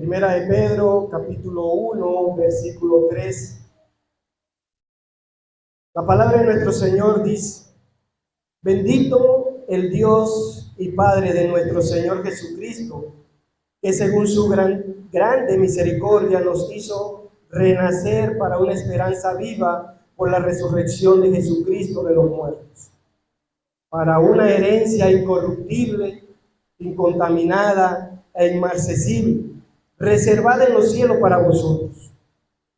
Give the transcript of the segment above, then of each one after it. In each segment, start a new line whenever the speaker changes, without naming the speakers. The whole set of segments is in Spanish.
Primera de Pedro, capítulo 1, versículo 3. La palabra de nuestro Señor dice: bendito el Dios y Padre de nuestro Señor Jesucristo, que según su grande misericordia nos hizo renacer para una esperanza viva por la resurrección de Jesucristo de los muertos, para una herencia incorruptible, incontaminada e inmarcesible, reservada en los cielos para vosotros,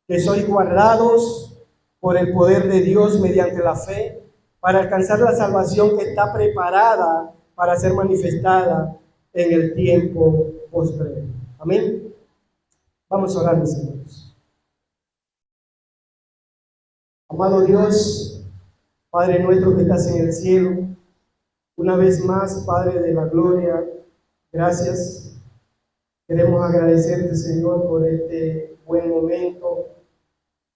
que sois guardados por el poder de Dios mediante la fe, para alcanzar la salvación que está preparada para ser manifestada en el tiempo postrero. Amén. Vamos a orar, mis hermanos. Amado Dios, Padre nuestro que estás en el cielo, una vez más, Padre de la gloria, gracias. Queremos agradecerte, Señor, por este buen momento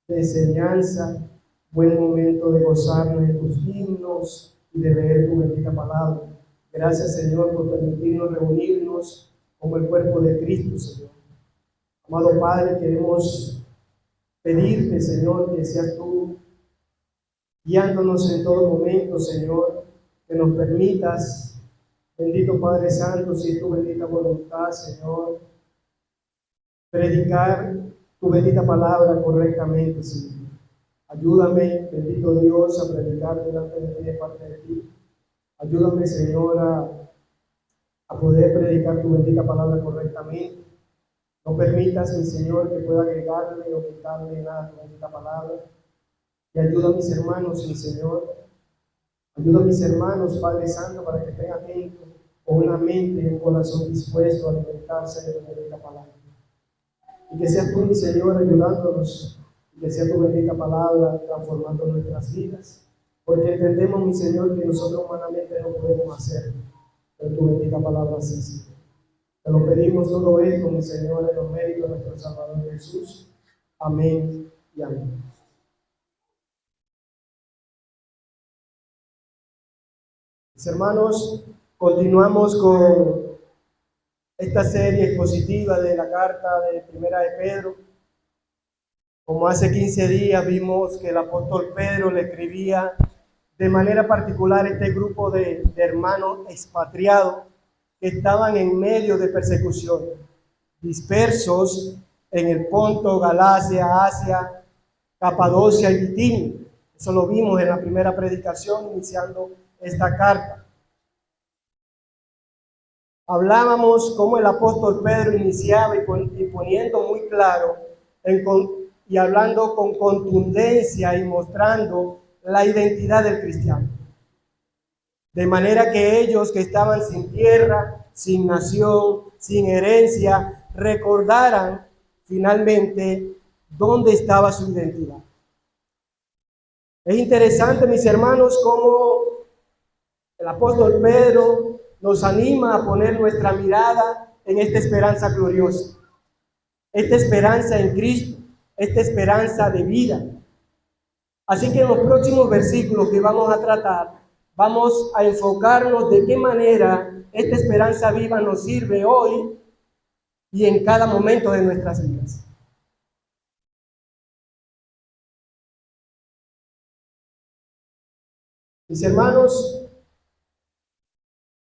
de enseñanza, buen momento de gozarnos de tus himnos y de leer tu bendita palabra. Gracias, Señor, por permitirnos reunirnos como el cuerpo de Cristo, Señor. Amado Padre, queremos pedirte, Señor, que seas tú guiándonos en todo momento, Señor, que nos permitas, bendito Padre Santo, si es tu bendita voluntad, Señor, predicar tu bendita palabra correctamente, Señor. Ayúdame, bendito Dios, a predicar delante de ti, de parte de ti. Ayúdame, Señor, a poder predicar tu bendita palabra correctamente. No permitas, mi Señor, que pueda agregarle o quitarle nada a tu bendita palabra. Y ayuda a mis hermanos, mi Señor. Ayuda a mis hermanos, Padre Santo, para que estén atentos, con una mente y un corazón dispuesto a alimentarse de tu bendita palabra. Y que seas tú, mi Señor, ayudándonos, y que sea tu bendita palabra transformando nuestras vidas, porque entendemos, mi Señor, que nosotros humanamente no podemos hacerlo, pero tu bendita palabra sí, Señor. Te lo pedimos todo esto, mi Señor, en los méritos de nuestro Salvador Jesús. Amén y amén. Mis hermanos, continuamos con esta serie expositiva de la carta de Primera de Pedro. Como hace 15 días vimos que el apóstol Pedro le escribía de manera particular a este grupo de hermanos expatriados que estaban en medio de persecución, dispersos en el Ponto, Galacia, Asia, Capadocia y Bitinia. Eso lo vimos en la primera predicación iniciando esta carta. Hablábamos cómo el apóstol Pedro iniciaba y poniendo muy claro y hablando con contundencia y mostrando la identidad del cristiano. De manera que ellos que estaban sin tierra, sin nación, sin herencia, recordaran finalmente dónde estaba su identidad. Es interesante, mis hermanos, cómo el apóstol Pedro nos anima a poner nuestra mirada en esta esperanza gloriosa, esta esperanza en Cristo, esta esperanza de vida. Así que en los próximos versículos que vamos a tratar, vamos a enfocarnos de qué manera esta esperanza viva nos sirve hoy y en cada momento de nuestras vidas. Mis hermanos,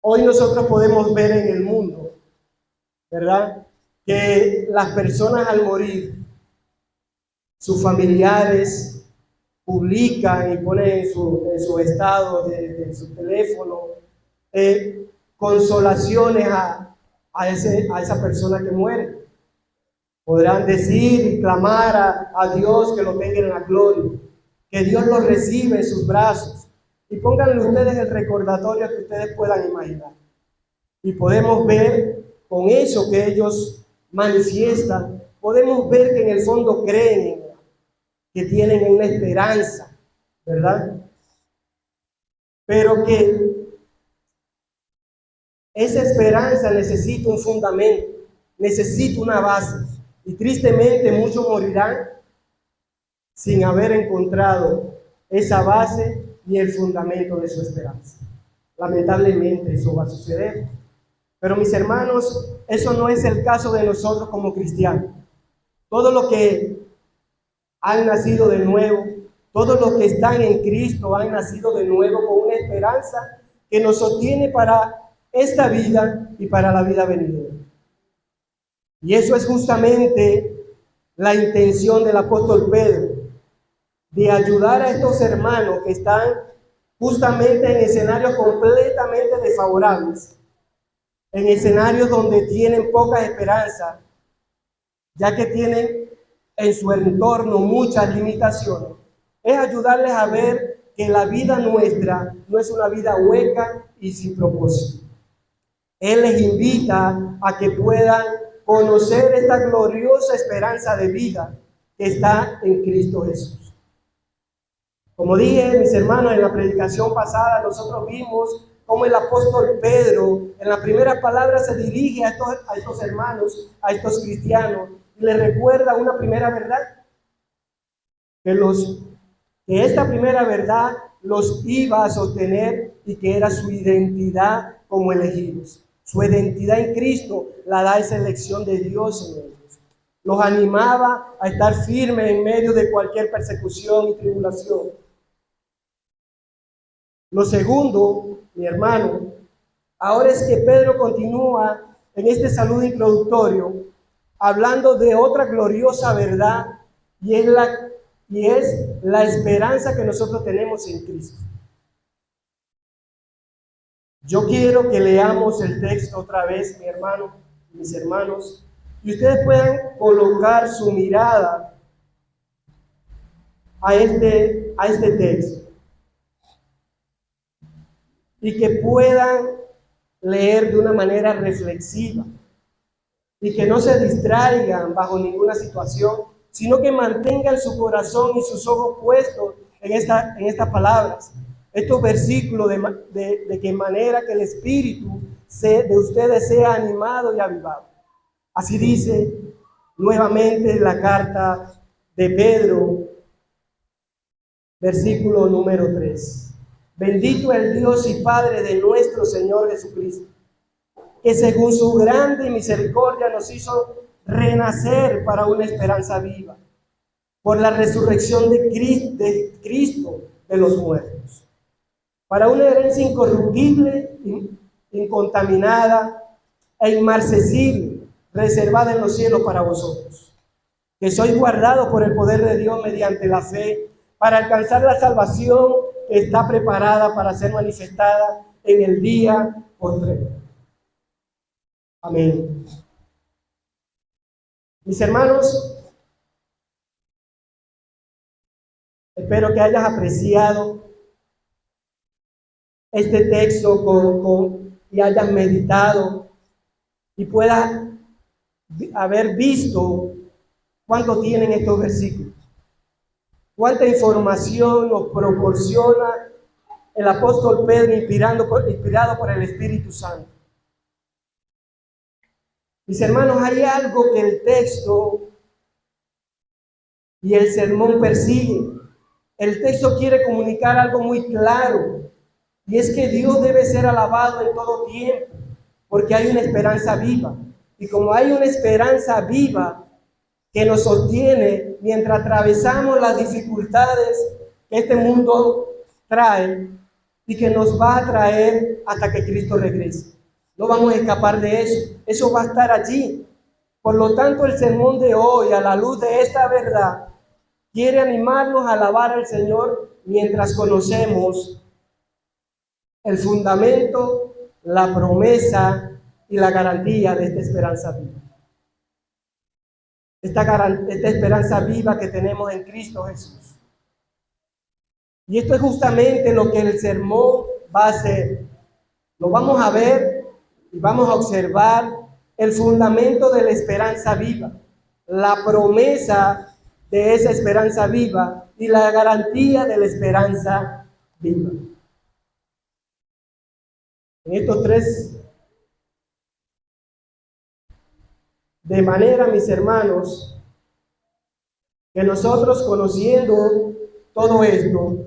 hoy nosotros podemos ver en el mundo, ¿verdad?, que las personas al morir, sus familiares publican y ponen en su estado de su teléfono consolaciones a esa persona que muere. Podrán decir y clamar a Dios que lo tenga en la gloria, que Dios lo reciba en sus brazos. Y pónganle ustedes el recordatorio que ustedes puedan imaginar. Y podemos ver con eso que ellos manifiestan, podemos ver que en el fondo creen, que tienen una esperanza, ¿verdad? Pero que esa esperanza necesita un fundamento, necesita una base. Y tristemente muchos morirán sin haber encontrado esa base ni el fundamento de su esperanza. Lamentablemente eso va a suceder. Pero mis hermanos, eso no es el caso de nosotros como cristianos. Todo lo que han nacido de nuevo, todos los que están en Cristo han nacido de nuevo con una esperanza que nos sostiene para esta vida y para la vida venidera. Y eso es justamente la intención del apóstol Pedro, de ayudar a estos hermanos que están justamente en escenarios completamente desfavorables, en escenarios donde tienen poca esperanza, ya que tienen en su entorno muchas limitaciones. Es ayudarles a ver que la vida nuestra no es una vida hueca y sin propósito. Él les invita a que puedan conocer esta gloriosa esperanza de vida que está en Cristo Jesús. Como dije, mis hermanos, en la predicación pasada nosotros vimos cómo el apóstol Pedro en la primera palabra se dirige a estos hermanos, a estos cristianos, y les recuerda una primera verdad, que esta primera verdad los iba a sostener y que era su identidad como elegidos. Su identidad en Cristo la da esa elección de Dios en ellos. Los animaba a estar firmes en medio de cualquier persecución y tribulación. Lo segundo, mi hermano, ahora es que Pedro continúa en este saludo introductorio hablando de otra gloriosa verdad y es la esperanza que nosotros tenemos en Cristo. Yo quiero que leamos el texto otra vez, mi hermano, mis hermanos, y ustedes puedan colocar su mirada a este texto y que puedan leer de una manera reflexiva y que no se distraigan bajo ninguna situación, sino que mantengan su corazón y sus ojos puestos en estas palabras, estos versículos de que manera que el espíritu de ustedes sea animado y avivado. Así dice nuevamente la carta de Pedro, versículo número 3. Bendito el Dios y Padre de nuestro Señor Jesucristo, que según su grande misericordia nos hizo renacer para una esperanza viva, por la resurrección de Cristo de los muertos, para una herencia incorruptible, incontaminada e inmarcesible, reservada en los cielos para vosotros, que sois guardados por el poder de Dios mediante la fe, para alcanzar la salvación que está preparada para ser manifestada en el día postrero. Amén. Mis hermanos, espero que hayas apreciado este texto y hayas meditado y puedas haber visto cuánto tienen estos versículos, cuánta información nos proporciona el apóstol Pedro inspirado por el Espíritu Santo. Mis hermanos, hay algo que el texto y el sermón persiguen. El texto quiere comunicar algo muy claro, y es que Dios debe ser alabado en todo tiempo, porque hay una esperanza viva. Y como hay una esperanza viva que nos sostiene mientras atravesamos las dificultades que este mundo trae y que nos va a traer hasta que Cristo regrese. No vamos a escapar de eso. Eso va a estar allí. Por lo tanto, el sermón de hoy, a la luz de esta verdad, quiere animarnos a alabar al Señor mientras conocemos el fundamento, la promesa y la garantía de esta esperanza viva. Esta esperanza viva que tenemos en Cristo Jesús. Y esto es justamente lo que el sermón va a hacer. Lo vamos a ver y vamos a observar el fundamento de la esperanza viva, la promesa de esa esperanza viva y la garantía de la esperanza viva. En estos tres, de manera, mis hermanos, que nosotros conociendo todo esto,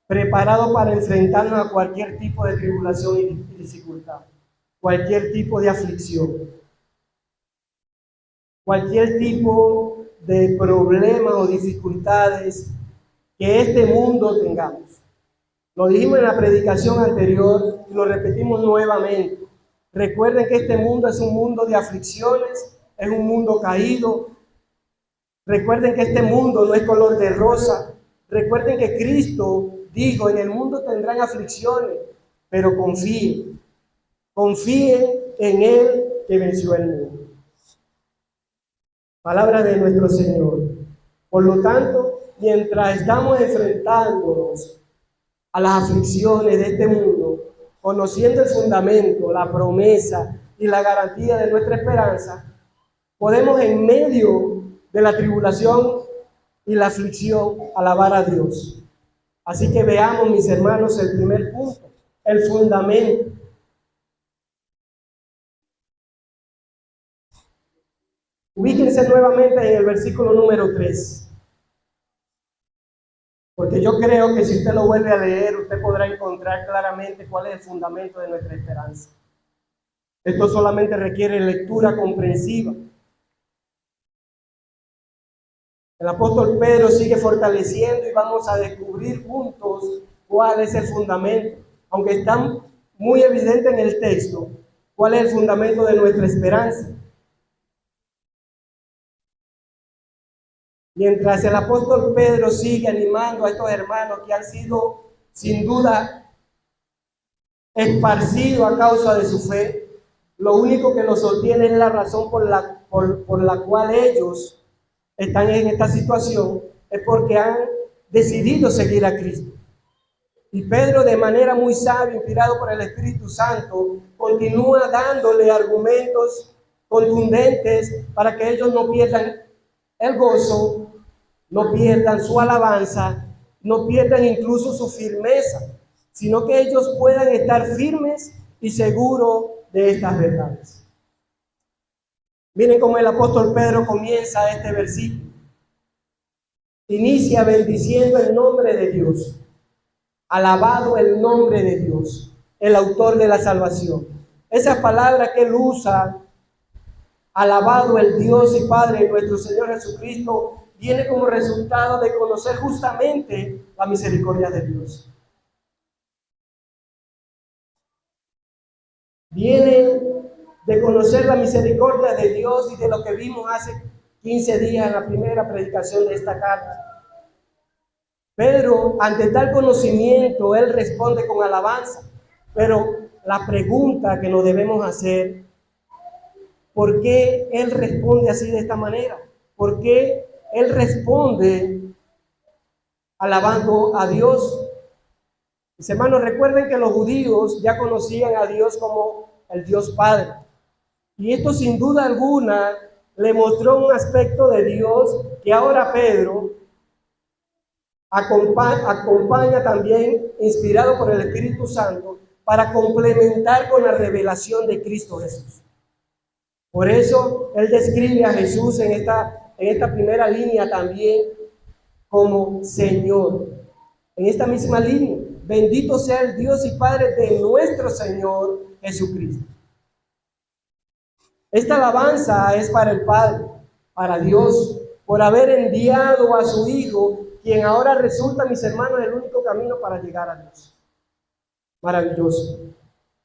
preparados para enfrentarnos a cualquier tipo de tribulación y dificultad, cualquier tipo de aflicción, cualquier tipo de problemas o dificultades que este mundo tengamos. Lo dijimos en la predicación anterior y lo repetimos nuevamente. Recuerden que este mundo es un mundo de aflicciones, es un mundo caído. Recuerden que este mundo no es color de rosa. Recuerden que Cristo dijo, en el mundo tendrán aflicciones, pero confíen en Él que venció el mundo. Palabra de nuestro Señor. Por lo tanto, mientras estamos enfrentándonos a las aflicciones de este mundo, conociendo el fundamento, la promesa y la garantía de nuestra esperanza, podemos en medio de la tribulación y la aflicción alabar a Dios. Así que veamos, mis hermanos, el primer punto, el fundamento. Ubíquense nuevamente en el versículo número 3. Porque yo creo que si usted lo vuelve a leer, usted podrá encontrar claramente cuál es el fundamento de nuestra esperanza. Esto solamente requiere lectura comprensiva. El apóstol Pedro sigue fortaleciendo y vamos a descubrir juntos cuál es el fundamento, aunque está muy evidente en el texto, cuál es el fundamento de nuestra esperanza. Mientras el apóstol Pedro sigue animando a estos hermanos que han sido sin duda esparcidos a causa de su fe, lo único que los sostiene es la razón por la cual ellos están en esta situación, es porque han decidido seguir a Cristo. Y Pedro, de manera muy sabia, inspirado por el Espíritu Santo, continúa dándole argumentos contundentes para que ellos no pierdan el gozo, no pierdan su alabanza, no pierdan incluso su firmeza, sino que ellos puedan estar firmes y seguros de estas verdades. Miren cómo el apóstol Pedro comienza este versículo. Inicia bendiciendo el nombre de Dios. Alabado el nombre de Dios, el autor de la salvación. Esa palabra que él usa, alabado el Dios y Padre de nuestro Señor Jesucristo, viene como resultado de conocer justamente la misericordia de Dios. Viene de conocer la misericordia de Dios y de lo que vimos hace 15 días en la primera predicación de esta carta. Pero ante tal conocimiento, él responde con alabanza. Pero la pregunta que nos debemos hacer, ¿por qué él responde así de esta manera? ¿Por qué él responde alabando a Dios? Mis hermanos, recuerden que los judíos ya conocían a Dios como el Dios Padre. Y esto sin duda alguna le mostró un aspecto de Dios que ahora Pedro acompaña también, inspirado por el Espíritu Santo, para complementar con la revelación de Cristo Jesús. Por eso él describe a Jesús en esta primera línea también como Señor. En esta misma línea, bendito sea el Dios y Padre de nuestro Señor Jesucristo. Esta alabanza es para el Padre, para Dios, por haber enviado a su Hijo, quien ahora resulta, mis hermanos, el único camino para llegar a Dios. Maravilloso.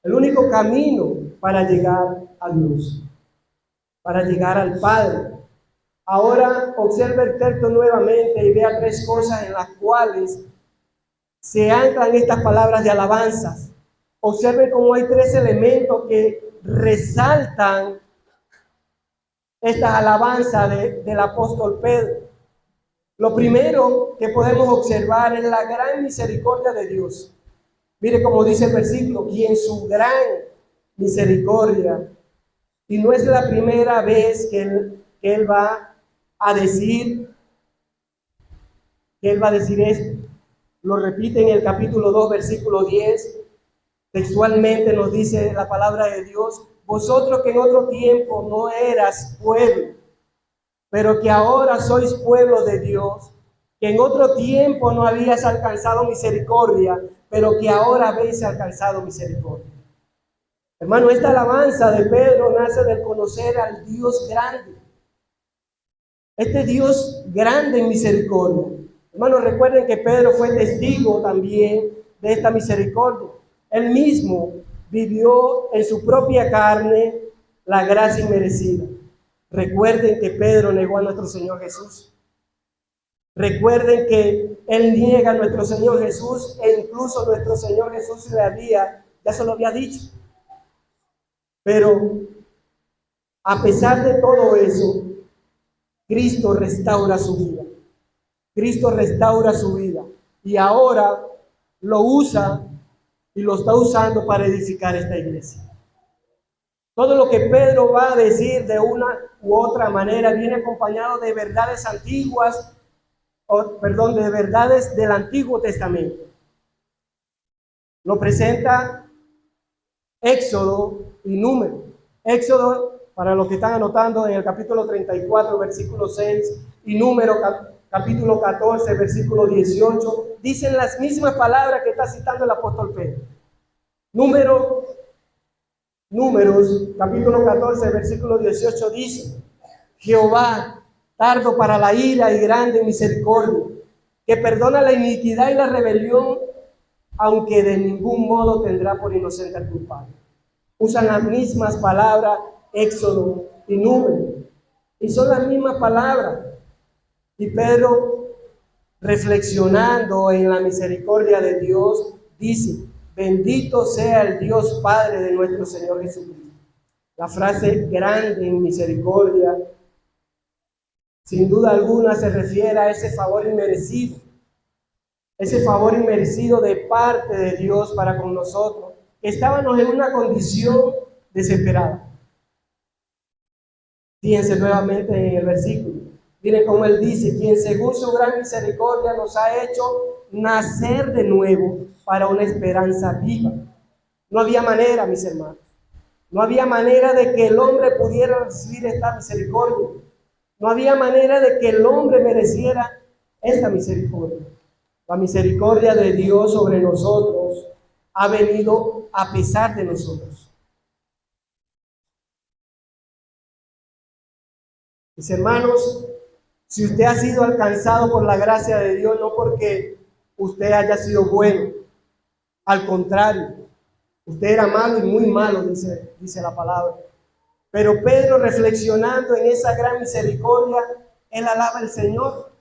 El único camino para llegar a Dios, para llegar al Padre. Ahora observe el texto nuevamente y vea tres cosas en las cuales se anclan estas palabras de alabanzas. Observe cómo hay tres elementos que resaltan esta alabanza del apóstol Pedro. Lo primero que podemos observar es la gran misericordia de Dios. Mire cómo dice el versículo, y en su gran misericordia. Y no es la primera vez que él va a decir esto. Lo repite en el capítulo 2, versículo 10. Textualmente nos dice la palabra de Dios, vosotros que en otro tiempo no eras pueblo, pero que ahora sois pueblo de Dios, que en otro tiempo no habías alcanzado misericordia, pero que ahora habéis alcanzado misericordia. Hermano, esta alabanza de Pedro nace del conocer al Dios grande. Este Dios grande en misericordia. Hermanos, recuerden que Pedro fue testigo también de esta misericordia. Él mismo vivió en su propia carne la gracia inmerecida. Recuerden que Pedro negó a nuestro Señor Jesús. Recuerden que él niega a nuestro Señor Jesús e incluso nuestro Señor Jesús ya se lo había dicho. Pero a pesar de todo eso, Cristo restaura su vida. Cristo restaura su vida y ahora lo usa y lo está usando para edificar esta iglesia. Todo lo que Pedro va a decir de una u otra manera viene acompañado de verdades antiguas, de verdades del Antiguo Testamento. Lo presenta Éxodo y Número. Éxodo, para los que están anotando, en el capítulo 34, versículo 6, y Número, capítulo 14, versículo 18, dicen las mismas palabras que está citando el apóstol Pedro. Números, capítulo 14, versículo 18 dice: Jehová, tardo para la ira y grande en misericordia, que perdona la iniquidad y la rebelión, aunque de ningún modo tendrá por inocente al culpable. Usan las mismas palabras, Éxodo y Número, y son las mismas palabras. Y Pedro, reflexionando en la misericordia de Dios, dice: bendito sea el Dios Padre de nuestro Señor Jesucristo. La frase grande en misericordia, sin duda alguna, se refiere a ese favor inmerecido de parte de Dios para con nosotros. Estábamos en una condición desesperada. Fíjense nuevamente en el versículo. Miren cómo él dice: quien según su gran misericordia nos ha hecho nacer de nuevo para una esperanza viva. No había manera, mis hermanos. No había manera de que el hombre pudiera recibir esta misericordia. No había manera de que el hombre mereciera esta misericordia. La misericordia de Dios sobre nosotros ha venido a pesar de nosotros. Mis hermanos, si usted ha sido alcanzado por la gracia de Dios, no porque usted haya sido bueno, al contrario, usted era malo y muy malo, dice la palabra. Pero Pedro, reflexionando en esa gran misericordia, él alaba al Señor.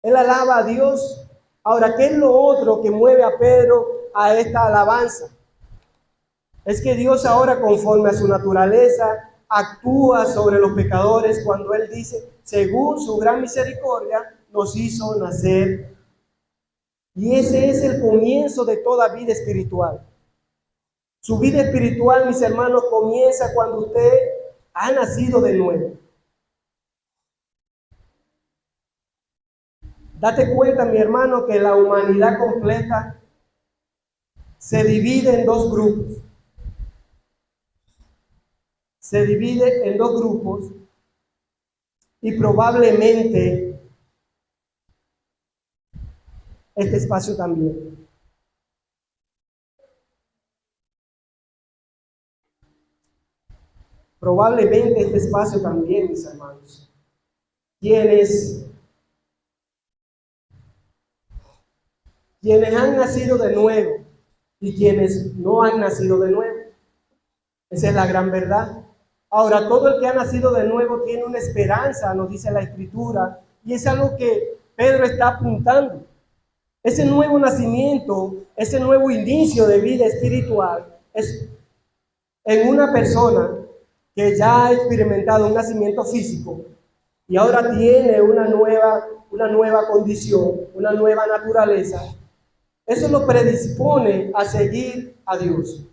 Él alaba a Dios. Ahora, ¿qué es lo otro que mueve a Pedro a esta alabanza? Es que Dios ahora, conforme a su naturaleza, actúa sobre los pecadores cuando Él dice: según su gran misericordia, nos hizo nacer. Y ese es el comienzo de toda vida espiritual. Su vida espiritual, mis hermanos, comienza cuando usted ha nacido de nuevo. Date cuenta, mi hermano, que la humanidad completa se divide en dos grupos. Se divide en dos grupos y probablemente este espacio también. Probablemente este espacio también, mis hermanos. Quienes han nacido de nuevo y quienes no han nacido de nuevo. Esa es la gran verdad. Ahora, todo el que ha nacido de nuevo tiene una esperanza, nos dice la Escritura, y es algo que Pedro está apuntando. Ese nuevo nacimiento, ese nuevo inicio de vida espiritual es en una persona que ya ha experimentado un nacimiento físico y ahora tiene una nueva condición, una nueva naturaleza. Eso lo predispone a seguir a Dios.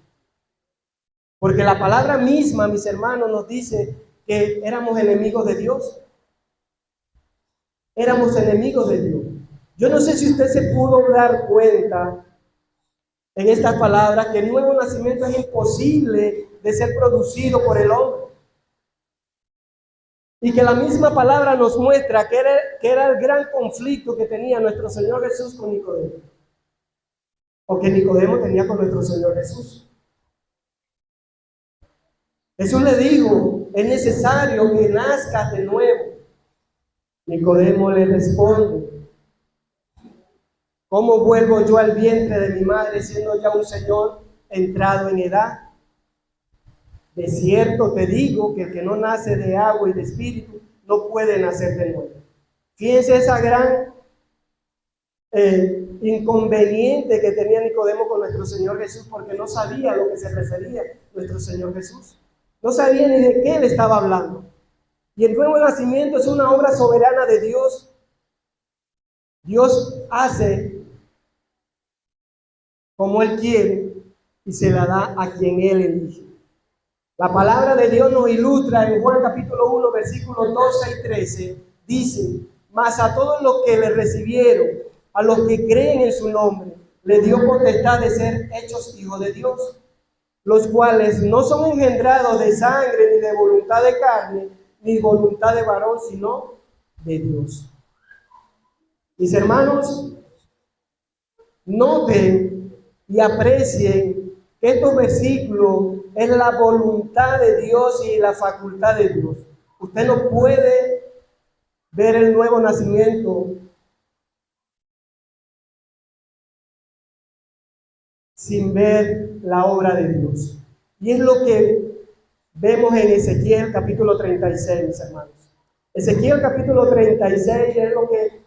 Porque la palabra misma, mis hermanos, nos dice que éramos enemigos de Dios. Éramos enemigos de Dios. Yo no sé si usted se pudo dar cuenta en estas palabras que el nuevo nacimiento es imposible de ser producido por el hombre. Y que la misma palabra nos muestra que era el gran conflicto que tenía nuestro Señor Jesús con Nicodemo. O que Nicodemo tenía con nuestro Señor Jesús. Jesús le dijo, es necesario que nazcas de nuevo. Nicodemo le responde, ¿cómo vuelvo yo al vientre de mi madre siendo ya un señor entrado en edad? De cierto te digo que el que no nace de agua y de espíritu no puede nacer de nuevo. Fíjense esa gran inconveniente que tenía Nicodemo con nuestro Señor Jesús, porque no sabía a lo que se refería nuestro Señor Jesús. No sabía ni de qué le estaba hablando. Y el nuevo nacimiento es una obra soberana de Dios. Dios hace como Él quiere y se la da a quien Él elige. La palabra de Dios nos ilustra en Juan capítulo 1, versículos 12 y 13. Dice, mas a todos los que le recibieron, a los que creen en su nombre, le dio potestad de ser hechos hijos de Dios, los cuales no son engendrados de sangre, ni de voluntad de carne, ni voluntad de varón, sino de Dios. Mis hermanos, noten y aprecien que estos versículos es la voluntad de Dios y la facultad de Dios. Usted no puede ver el nuevo nacimiento sin ver la obra de Dios. Y es lo que vemos en Ezequiel capítulo 36, mis hermanos. Ezequiel capítulo 36 es lo que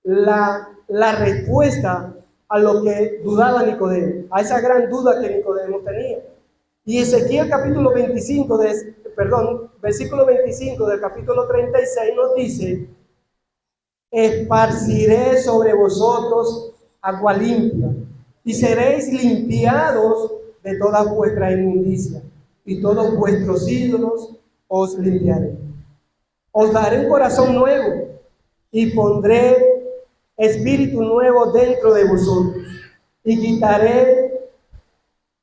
la respuesta a lo que dudaba Nicodemo, a esa gran duda que Nicodemo tenía. Y Ezequiel capítulo 25, versículo 25 del capítulo 36 nos dice, esparciré sobre vosotros agua limpia, y seréis limpiados de toda vuestra inmundicia, y todos vuestros ídolos os limpiaré. Os daré un corazón nuevo, y pondré espíritu nuevo dentro de vosotros, y quitaré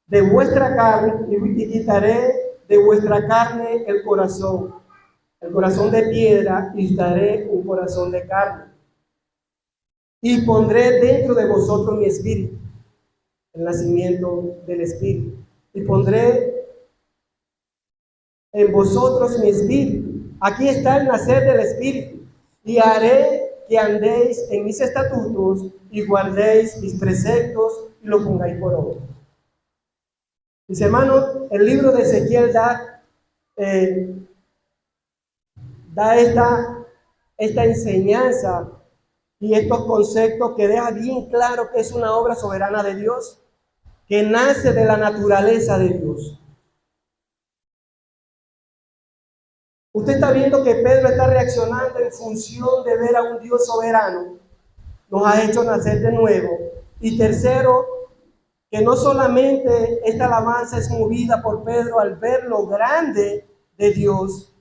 de vuestra carne, y quitaré de vuestra carne el corazón de piedra, y os daré un corazón de carne. Y pondré dentro de vosotros mi espíritu, el nacimiento del espíritu. Y pondré en vosotros mi espíritu. Aquí está el nacer del espíritu. Y haré que andéis en mis estatutos y guardéis mis preceptos y lo pongáis por obra. Mis hermanos, el libro de Ezequiel da esta enseñanza y estos conceptos que deja bien claro que es una obra soberana de Dios, que nace de la naturaleza de Dios. Usted está viendo que Pedro está reaccionando en función de ver a un Dios soberano. Nos ha hecho nacer de nuevo. Y tercero, que no solamente esta alabanza es movida por Pedro al ver lo grande de Dios,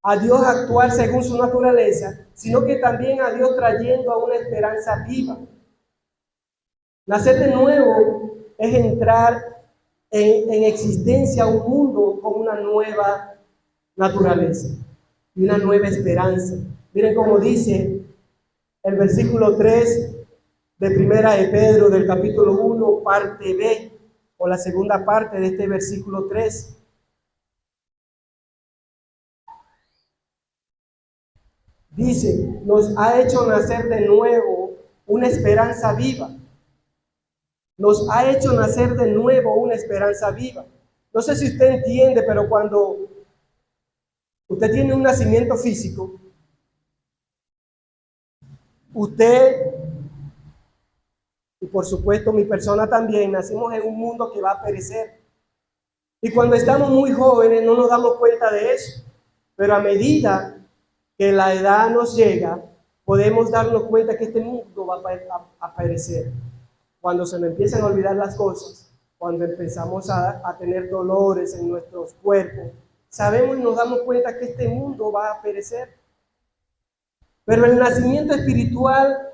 a Dios actuar según su naturaleza, sino que también a Dios trayendo a una esperanza viva. Nacer de nuevo es entrar en existencia a un mundo con una nueva naturaleza y una nueva esperanza. Miren cómo dice el versículo 3 de Primera de Pedro del capítulo 1, parte B, o la segunda parte de este versículo 3. Dice, nos ha hecho nacer de nuevo una esperanza viva. Nos ha hecho nacer de nuevo una esperanza viva. No sé si usted entiende, pero cuando usted tiene un nacimiento físico, usted, y por supuesto mi persona también, nacimos en un mundo que va a perecer. Y cuando estamos muy jóvenes no nos damos cuenta de eso. Pero a medida que la edad nos llega, podemos darnos cuenta que este mundo va a perecer. Cuando se nos empiezan a olvidar las cosas, cuando empezamos a tener dolores en nuestros cuerpos, sabemos y nos damos cuenta que este mundo va a perecer. Pero el nacimiento espiritual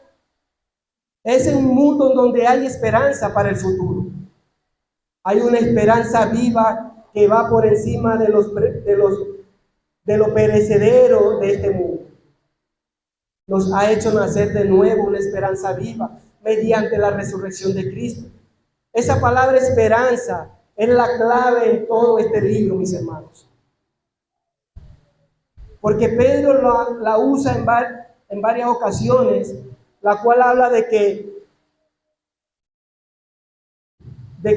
es un mundo donde hay esperanza para el futuro. Hay una esperanza viva que va por encima de lo perecedero de este mundo. Nos ha hecho nacer de nuevo una esperanza viva mediante la resurrección de Cristo. Esa palabra esperanza es la clave en todo este libro, mis hermanos. Porque Pedro la usa en varias ocasiones, la cual habla de que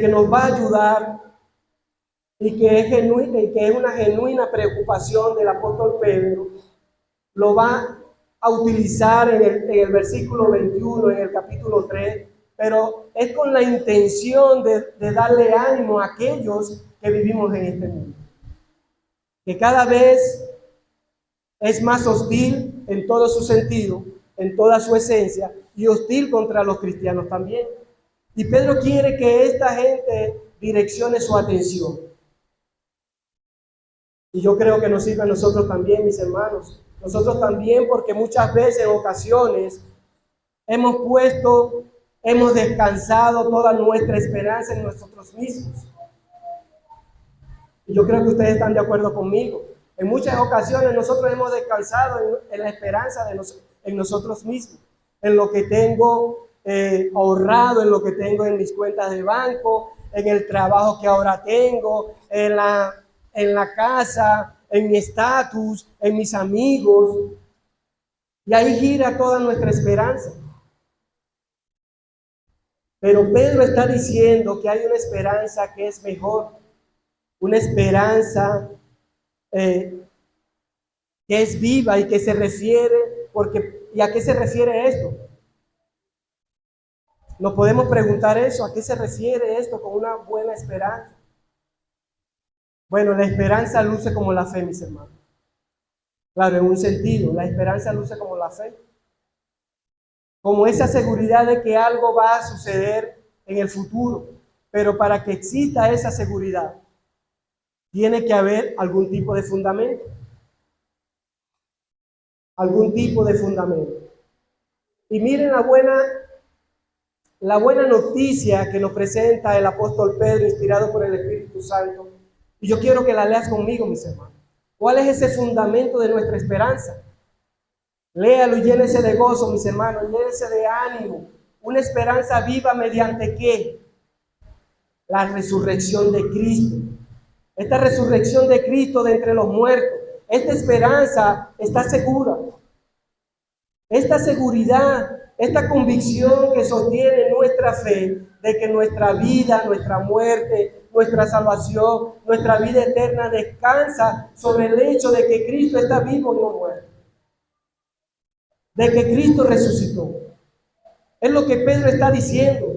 nos va a ayudar y que es una genuina preocupación del apóstol Pedro. Lo va a utilizar en el versículo 21, en el capítulo 3, pero es con la intención de darle ánimo a aquellos que vivimos en este mundo, que cada vez es más hostil en todo su sentido, en toda su esencia, y hostil contra los cristianos también. Y Pedro quiere que esta gente direccione su atención. Y yo creo que nos sirve a nosotros también, mis hermanos. Nosotros también, porque muchas veces, en ocasiones, hemos descansado toda nuestra esperanza en nosotros mismos. Y yo creo que ustedes están de acuerdo conmigo. En muchas ocasiones nosotros hemos descansado en la esperanza en nosotros mismos, en lo que tengo ahorrado, en lo que tengo en mis cuentas de banco, en el trabajo que ahora tengo, en la casa, en mi estatus, en mis amigos. Y ahí gira toda nuestra esperanza. Pero Pedro está diciendo que hay una esperanza que es mejor, una esperanza que es viva y que se refiere, ¿y a qué se refiere esto? Nos podemos preguntar eso, ¿a qué se refiere esto con una buena esperanza? Bueno, la esperanza luce como la fe, mis hermanos. Claro, en un sentido, la esperanza luce como la fe. Como esa seguridad de que algo va a suceder en el futuro. Pero para que exista esa seguridad, tiene que haber algún tipo de fundamento. Algún tipo de fundamento. Y miren la buena noticia que nos presenta el apóstol Pedro, inspirado por el Espíritu Santo. Y yo quiero que la leas conmigo, mis hermanos. ¿Cuál es ese fundamento de nuestra esperanza? Léalo y llénese de gozo, mis hermanos, llénese de ánimo. Una esperanza viva mediante ¿qué? La resurrección de Cristo. Esta resurrección de Cristo de entre los muertos. Esta esperanza está segura. Esta seguridad, esta convicción que sostiene nuestra fe de que nuestra vida, nuestra muerte, nuestra salvación, nuestra vida eterna descansa sobre el hecho de que Cristo está vivo y no muerto. De que Cristo resucitó. Es lo que Pedro está diciendo.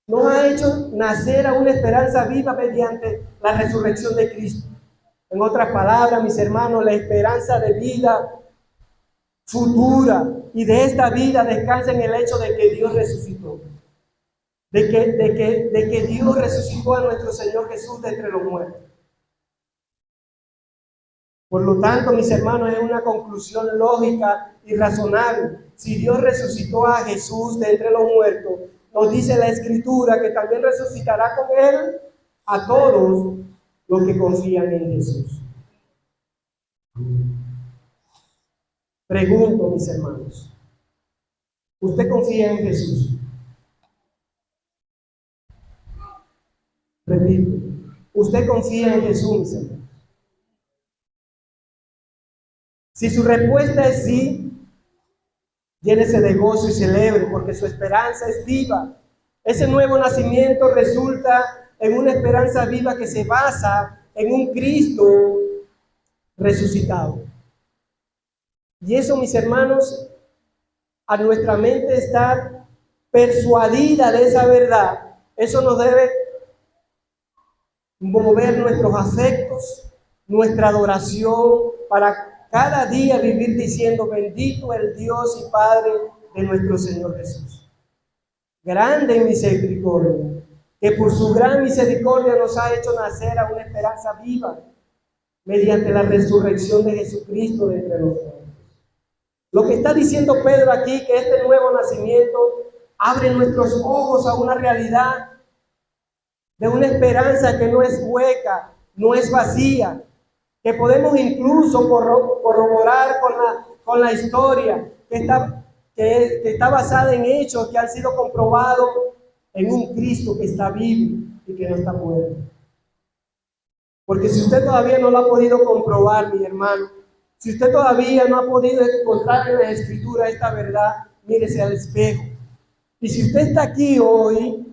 Nos ha hecho nacer a una esperanza viva mediante la resurrección de Cristo. En otras palabras, mis hermanos, la esperanza de vida futura y de esta vida descansa en el hecho de que Dios resucitó. De que Dios resucitó a nuestro Señor Jesús de entre los muertos. Por lo tanto, mis hermanos, es una conclusión lógica y razonable. Si Dios resucitó a Jesús de entre los muertos, nos dice la Escritura que también resucitará con Él a todos los que confían en Jesús. Pregunto, mis hermanos, ¿usted confía en Jesús? Repito, ¿usted confía en Jesús, mis hermanos? Si su respuesta es sí, llénese de gozo y celebre, porque su esperanza es viva. Ese nuevo nacimiento resulta en una esperanza viva que se basa en un Cristo resucitado. Y eso, mis hermanos, a nuestra mente estar persuadida de esa verdad, eso nos debe mover nuestros afectos, nuestra adoración, para cada día vivir diciendo: bendito el Dios y Padre de nuestro Señor Jesús. Grande en misericordia, que por su gran misericordia nos ha hecho nacer a una esperanza viva mediante la resurrección de Jesucristo de entre los muertos. Lo que está diciendo Pedro aquí, que este nuevo nacimiento abre nuestros ojos a una realidad de una esperanza que no es hueca, no es vacía, que podemos incluso corroborar con la historia que está basada en hechos que han sido comprobados en un Cristo que está vivo y que no está muerto. Porque si usted todavía no lo ha podido comprobar, mi hermano, si usted todavía no ha podido encontrar en la Escritura esta verdad, mírese al espejo. Y si usted está aquí hoy,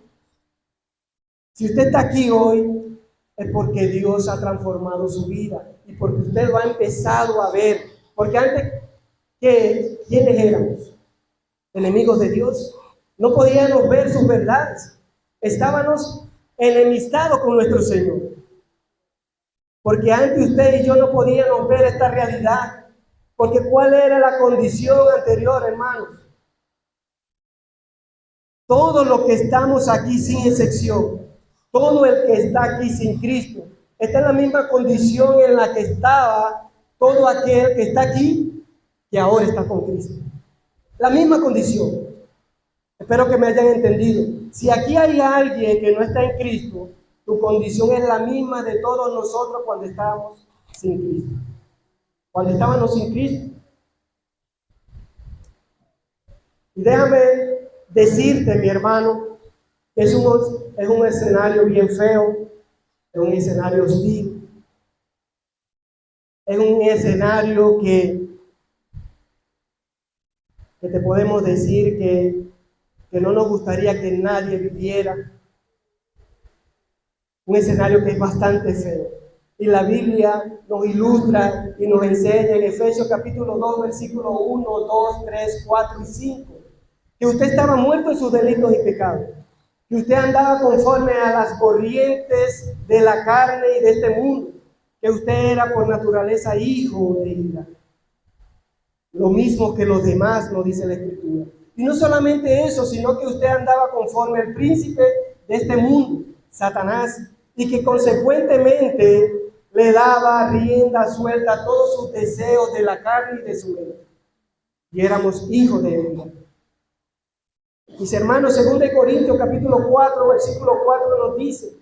es porque Dios ha transformado su vida y porque usted lo ha empezado a ver. Porque antes, ¿quiénes éramos? Enemigos de Dios. No podíamos ver sus verdades. Estábamos enemistados con nuestro Señor. Porque antes usted y yo no podíamos ver esta realidad. Porque ¿cuál era la condición anterior, hermanos? Todos los que estamos aquí sin excepción, todo el que está aquí sin Cristo, está en la misma condición en la que estaba todo aquel que está aquí, que ahora está con Cristo. La misma condición. Espero que me hayan entendido. Si aquí hay alguien que no está en Cristo, tu condición es la misma de todos nosotros cuando estábamos sin Cristo. Cuando estábamos sin Cristo. Y déjame decirte, mi hermano, que es un escenario bien feo, es un escenario hostil, es un escenario que te podemos decir que no nos gustaría que nadie viviera. Un escenario que es bastante feo. Y la Biblia nos ilustra y nos enseña en Efesios capítulo 2, versículos 1, 2, 3, 4 y 5, que usted estaba muerto en sus delitos y pecados, que usted andaba conforme a las corrientes de la carne y de este mundo, que usted era por naturaleza hijo de ira. Lo mismo que los demás, nos dice la Escritura. Y no solamente eso, sino que usted andaba conforme al príncipe de este mundo, Satanás, y que consecuentemente le daba rienda suelta a todos sus deseos de la carne y de su mente. Y éramos hijos de él. Mis hermanos, 2 Corintios capítulo 4, versículo 4 nos dice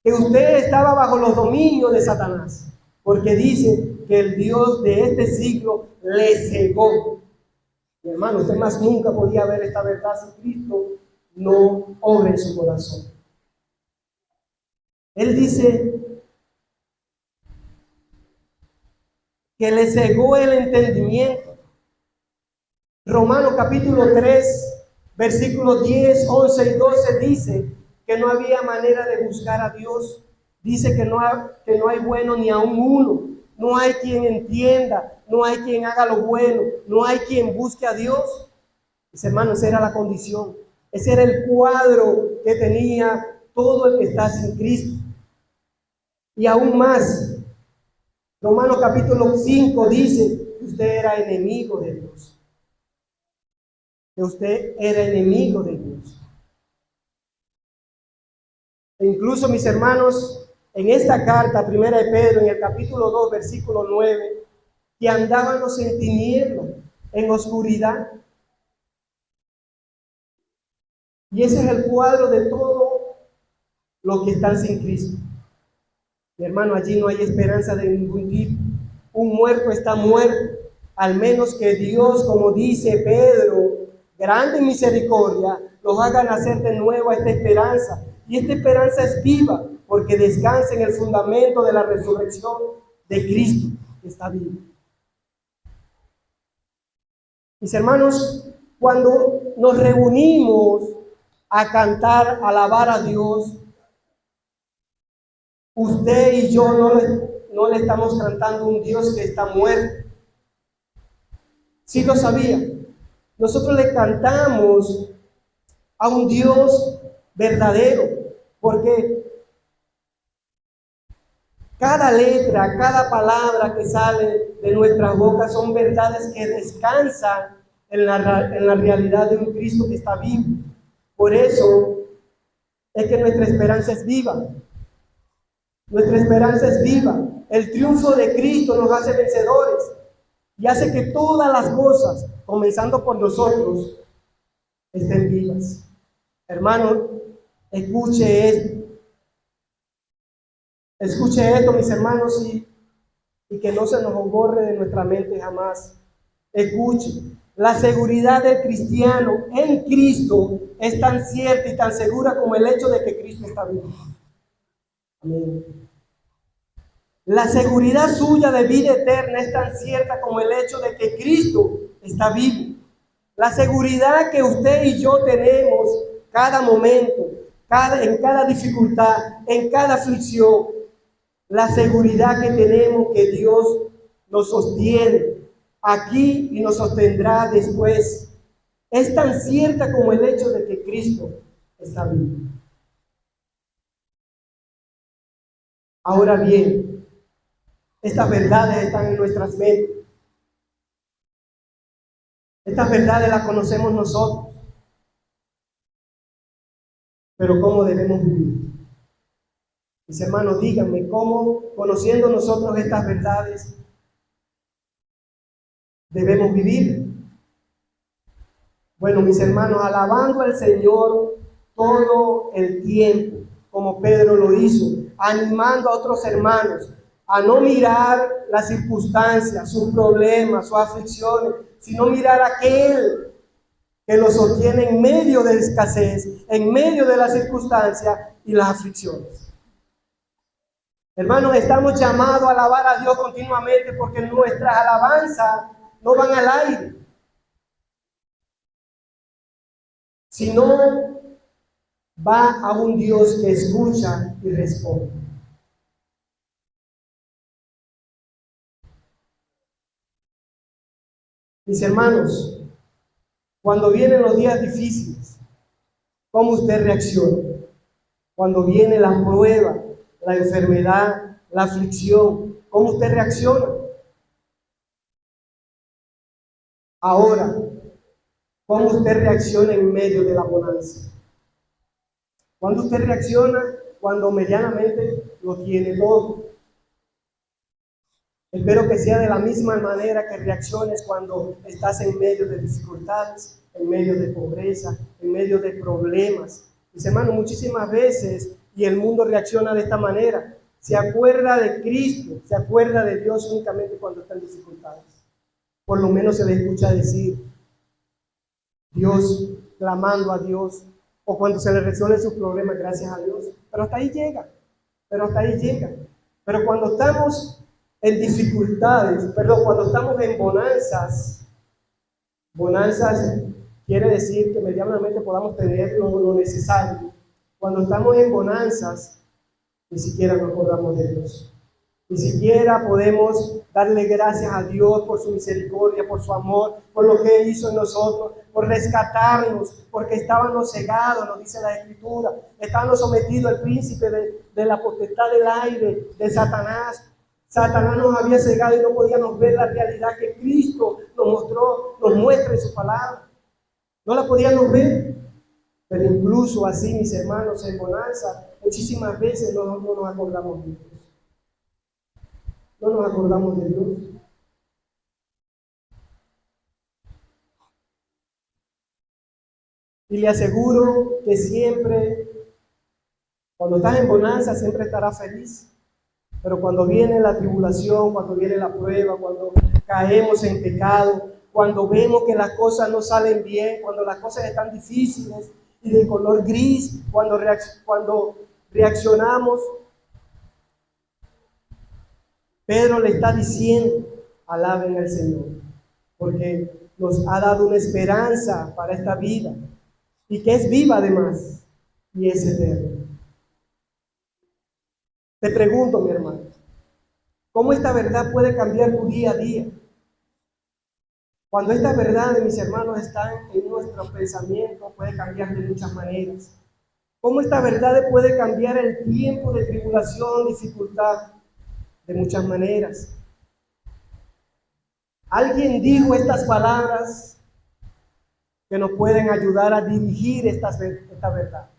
que usted estaba bajo los dominios de Satanás, porque dice que el Dios de este siglo le cegó. Mi hermano, usted más nunca podía ver esta verdad si Cristo no obra en su corazón. Él dice que le cegó el entendimiento. Romanos capítulo 3, versículos 10, 11 y 12 dice que no había manera de buscar a Dios. Dice que no hay bueno ni aun uno. No hay quien entienda, no hay quien haga lo bueno, no hay quien busque a Dios. Mis hermanos, esa era la condición. Ese era el cuadro que tenía todo el que está sin Cristo. Y aún más, Romanos capítulo 5 dice que usted era enemigo de Dios. Que usted era enemigo de Dios. E incluso, mis hermanos, en esta carta, primera de Pedro, en el capítulo 2, versículo 9, que andábamos en tinieblas, en oscuridad. Y ese es el cuadro de todo lo que están sin Cristo. Mi hermano, allí no hay esperanza de ningún tipo. Un muerto está muerto, al menos que Dios, como dice Pedro, grande en misericordia, los haga nacer de nuevo a esta esperanza. Y esta esperanza es viva, porque descansa en el fundamento de la resurrección de Cristo, que está vivo. Mis hermanos, cuando nos reunimos a cantar, a alabar a Dios, usted y yo no le estamos cantando a un Dios que está muerto. Sí lo sabía. Nosotros le cantamos a un Dios verdadero, porque cada letra, cada palabra que sale de nuestras bocas son verdades que descansan en la realidad de un Cristo que está vivo. Por eso es que nuestra esperanza es viva. Nuestra esperanza es viva. El triunfo de Cristo nos hace vencedores y hace que todas las cosas, comenzando por nosotros, estén vivas. Hermano, escuche esto. Escuche esto, mis hermanos, y que no se nos borre de nuestra mente jamás. Escuche. La seguridad del cristiano en Cristo es tan cierta y tan segura como el hecho de que Cristo está vivo. Amén. La seguridad suya de vida eterna es tan cierta como el hecho de que Cristo está vivo. La seguridad que usted y yo tenemos cada momento, en cada dificultad, en cada aflicción, la seguridad que tenemos que Dios nos sostiene aquí y nos sostendrá después, es tan cierta como el hecho de que Cristo está vivo. Ahora bien, estas verdades están en nuestras mentes. Estas verdades las conocemos nosotros. Pero ¿cómo debemos vivir? Mis hermanos, díganme, ¿cómo, conociendo nosotros estas verdades, debemos vivir? Bueno, mis hermanos, alabando al Señor todo el tiempo, como Pedro lo hizo, animando a otros hermanos a no mirar las circunstancias, sus problemas, sus aflicciones, sino mirar a aquel que los sostiene en medio de la escasez, en medio de las circunstancias y las aflicciones. Hermanos, estamos llamados a alabar a Dios continuamente porque nuestras alabanzas no van al aire, sino va a un Dios que escucha y responde. Mis hermanos, cuando vienen los días difíciles, ¿cómo usted reacciona? Cuando viene la prueba, la enfermedad, la aflicción, ¿cómo usted reacciona? Ahora, ¿cómo usted reacciona en medio de la bonanza? ¿Cuándo usted reacciona? Cuando medianamente lo tiene todo. Espero que sea de la misma manera que reacciones cuando estás en medio de dificultades, en medio de pobreza, en medio de problemas. Mis hermanos, muchísimas veces, y el mundo reacciona de esta manera, se acuerda de Cristo, se acuerda de Dios únicamente cuando está en dificultades. Por lo menos se le escucha decir Dios, clamando a Dios, o cuando se le resuelve sus problemas, gracias a Dios. Pero hasta ahí llega, Pero cuando estamos en dificultades, cuando estamos en bonanzas quiere decir que medianamente podamos tener lo necesario. Cuando estamos en bonanzas, ni siquiera nos acordamos de Dios. Ni siquiera podemos darle gracias a Dios por su misericordia, por su amor, por lo que hizo en nosotros, por rescatarnos, porque estábamos cegados, nos dice la Escritura, estábamos sometidos al príncipe de la potestad del aire, de Satanás. Satanás nos había cegado y no podíamos ver la realidad que Cristo nos muestra en su palabra. No la podíamos ver, pero incluso así, mis hermanos, en bonanza, muchísimas veces no nos acordamos de Dios. No nos acordamos de Dios. Y le aseguro que siempre, cuando estás en bonanza, siempre estarás feliz. Pero cuando viene la tribulación, cuando viene la prueba, cuando caemos en pecado, cuando vemos que las cosas no salen bien, cuando las cosas están difíciles y de color gris, cuando reaccionamos, Pedro le está diciendo, alaben al Señor, porque nos ha dado una esperanza para esta vida, y que es viva además, y es eterna. Te pregunto, mi hermano, ¿cómo esta verdad puede cambiar tu día a día? Cuando estas verdades, mis hermanos, están en nuestro pensamiento, puede cambiar de muchas maneras. ¿Cómo esta verdad puede cambiar el tiempo de tribulación, dificultad? De muchas maneras. Alguien dijo estas palabras que nos pueden ayudar a dirigir esta verdad.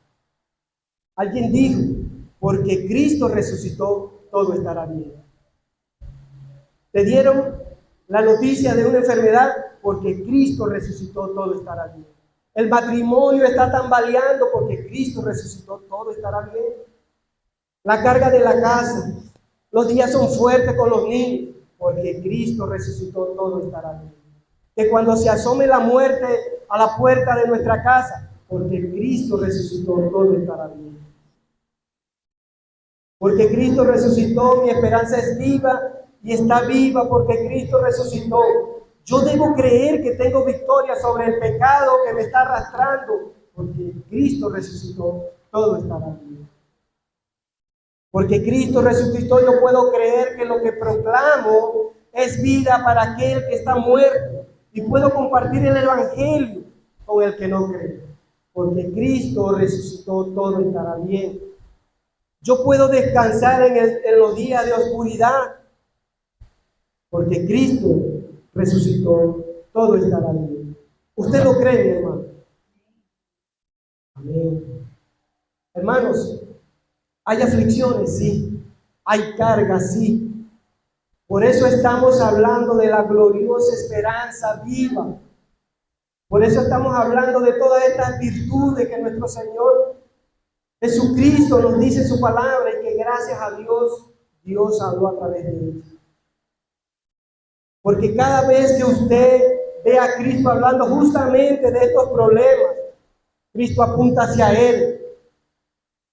Alguien dijo, porque Cristo resucitó, todo estará bien. Te dieron la noticia de una enfermedad, porque Cristo resucitó, todo estará bien. El matrimonio está tambaleando, porque Cristo resucitó, todo estará bien. La carga de la casa, los días son fuertes con los niños, porque Cristo resucitó, todo estará bien. que cuando se asome la muerte a la puerta de nuestra casa, porque Cristo resucitó, todo estará bien. Porque Cristo resucitó, mi esperanza es viva y está viva porque Cristo resucitó. Yo debo creer que tengo victoria sobre el pecado que me está arrastrando, porque Cristo resucitó, todo estará bien. Porque Cristo resucitó, yo puedo creer que lo que proclamo es vida para aquel que está muerto. Y puedo compartir el Evangelio con el que no cree. Porque Cristo resucitó, todo estará bien. Yo puedo descansar en los días de oscuridad. Porque Cristo resucitó, todo estará bien. ¿Usted lo cree, mi hermano? Amén. Hermanos, hay aflicciones, sí. Hay cargas, sí. Por eso estamos hablando de la gloriosa esperanza viva. Por eso estamos hablando de todas estas virtudes que nuestro Señor Jesucristo nos dice en su palabra y que gracias a Dios, Dios habló a través de ella. Porque cada vez que usted ve a Cristo hablando justamente de estos problemas, Cristo apunta hacia Él